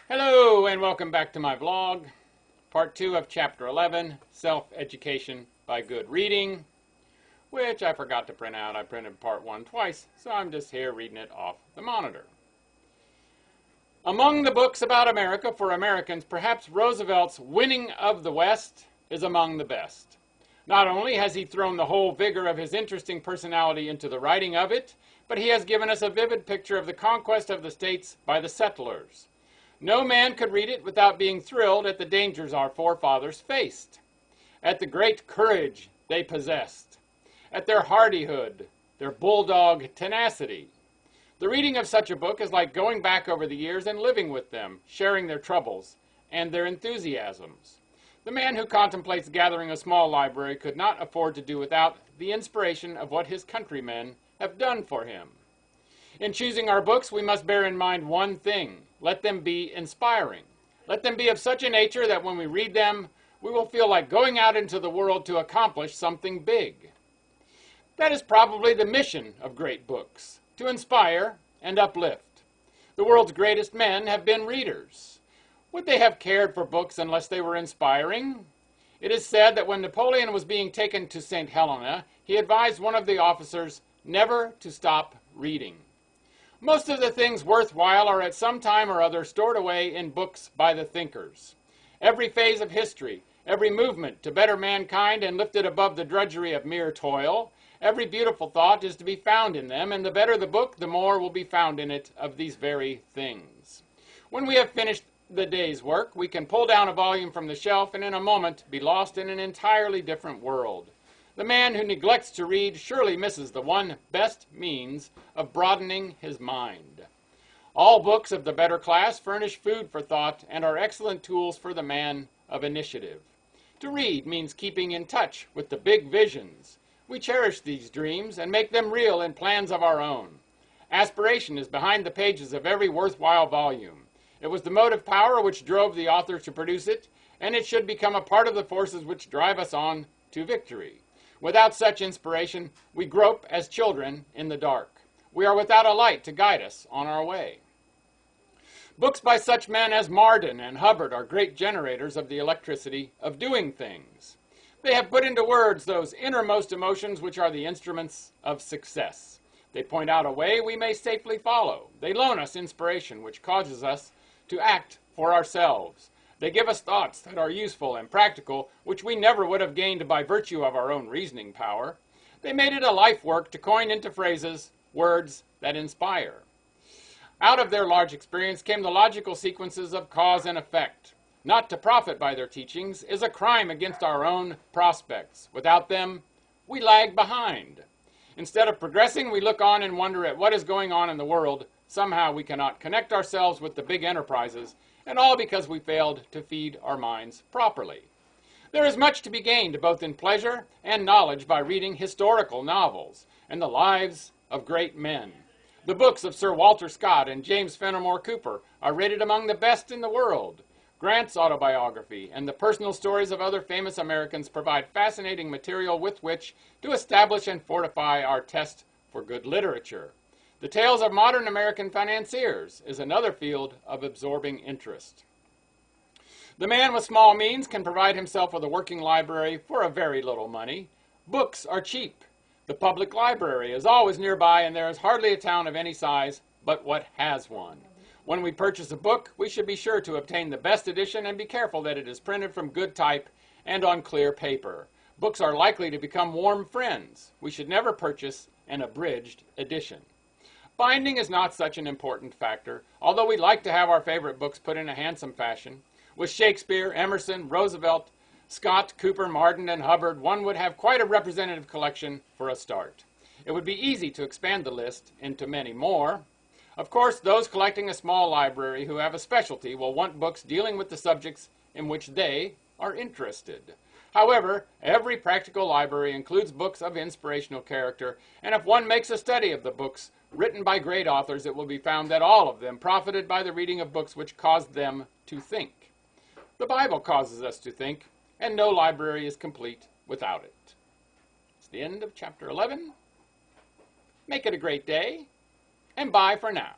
Hello and welcome back to my vlog, part 2 of chapter 11, Self-Education by Good Reading, which I forgot to print out. I printed part 1 twice, so I'm just here reading it off the monitor. Among the books about America for Americans, perhaps Roosevelt's Winning of the West is among the best. Not only has he thrown the whole vigor of his interesting personality into the writing of it, but he has given us a vivid picture of the conquest of the states by the settlers. No man could read it without being thrilled at the dangers our forefathers faced, at the great courage they possessed, at their hardihood, their bulldog tenacity. The reading of such a book is like going back over the years and living with them, sharing their troubles and their enthusiasms. The man who contemplates gathering a small library could not afford to do without the inspiration of what his countrymen have done for him. In choosing our books, we must bear in mind one thing. Let them be inspiring. Let them be of such a nature that when we read them, we will feel like going out into the world to accomplish something big. That is probably the mission of great books, to inspire and uplift. The world's greatest men have been readers. Would they have cared for books unless they were inspiring? It is said that when Napoleon was being taken to St. Helena, he advised one of the officers never to stop reading. Most of the things worthwhile are at some time or other stored away in books by the thinkers. Every phase of history, every movement to better mankind and lift it above the drudgery of mere toil, every beautiful thought is to be found in them, and the better the book, the more will be found in it of these very things. When we have finished the day's work, we can pull down a volume from the shelf and in a moment be lost in an entirely different world. The man who neglects to read surely misses the one best means of broadening his mind. All books of the better class furnish food for thought and are excellent tools for the man of initiative. To read means keeping in touch with the big visions. We cherish these dreams and make them real in plans of our own. Aspiration is behind the pages of every worthwhile volume. It was the motive power which drove the author to produce it, and it should become a part of the forces which drive us on to victory. Without such inspiration, we grope as children in the dark. We are without a light to guide us on our way. Books by such men as Marden and Hubbard are great generators of the electricity of doing things. They have put into words those innermost emotions which are the instruments of success. They point out a way we may safely follow. They loan us inspiration which causes us to act for ourselves. They give us thoughts that are useful and practical, which we never would have gained by virtue of our own reasoning power. They made it a life work to coin into phrases words that inspire. Out of their large experience came the logical sequences of cause and effect. Not to profit by their teachings is a crime against our own prospects. Without them, we lag behind. Instead of progressing, we look on and wonder at what is going on in the world. Somehow we cannot connect ourselves with the big enterprises, and all because we failed to feed our minds properly. There is much to be gained both in pleasure and knowledge by reading historical novels and the lives of great men. The books of Sir Walter Scott and James Fenimore Cooper are rated among the best in the world. Grant's autobiography and the personal stories of other famous Americans provide fascinating material with which to establish and fortify our test for good literature. The tales of modern American financiers is another field of absorbing interest. The man with small means can provide himself with a working library for a very little money. Books are cheap. The public library is always nearby, and there is hardly a town of any size but what has one. When we purchase a book, we should be sure to obtain the best edition and be careful that it is printed from good type and on clear paper. Books are likely to become warm friends. We should never purchase an abridged edition. Binding is not such an important factor, although we like to have our favorite books put in a handsome fashion. With Shakespeare, Emerson, Roosevelt, Scott, Cooper, Marden, and Hubbard, one would have quite a representative collection for a start. It would be easy to expand the list into many more. Of course, those collecting a small library who have a specialty will want books dealing with the subjects in which they are interested. However, every practical library includes books of inspirational character, and if one makes a study of the books written by great authors, it will be found that all of them profited by the reading of books which caused them to think. The Bible causes us to think, and no library is complete without it. It's the end of chapter 11. Make it a great day, and bye for now.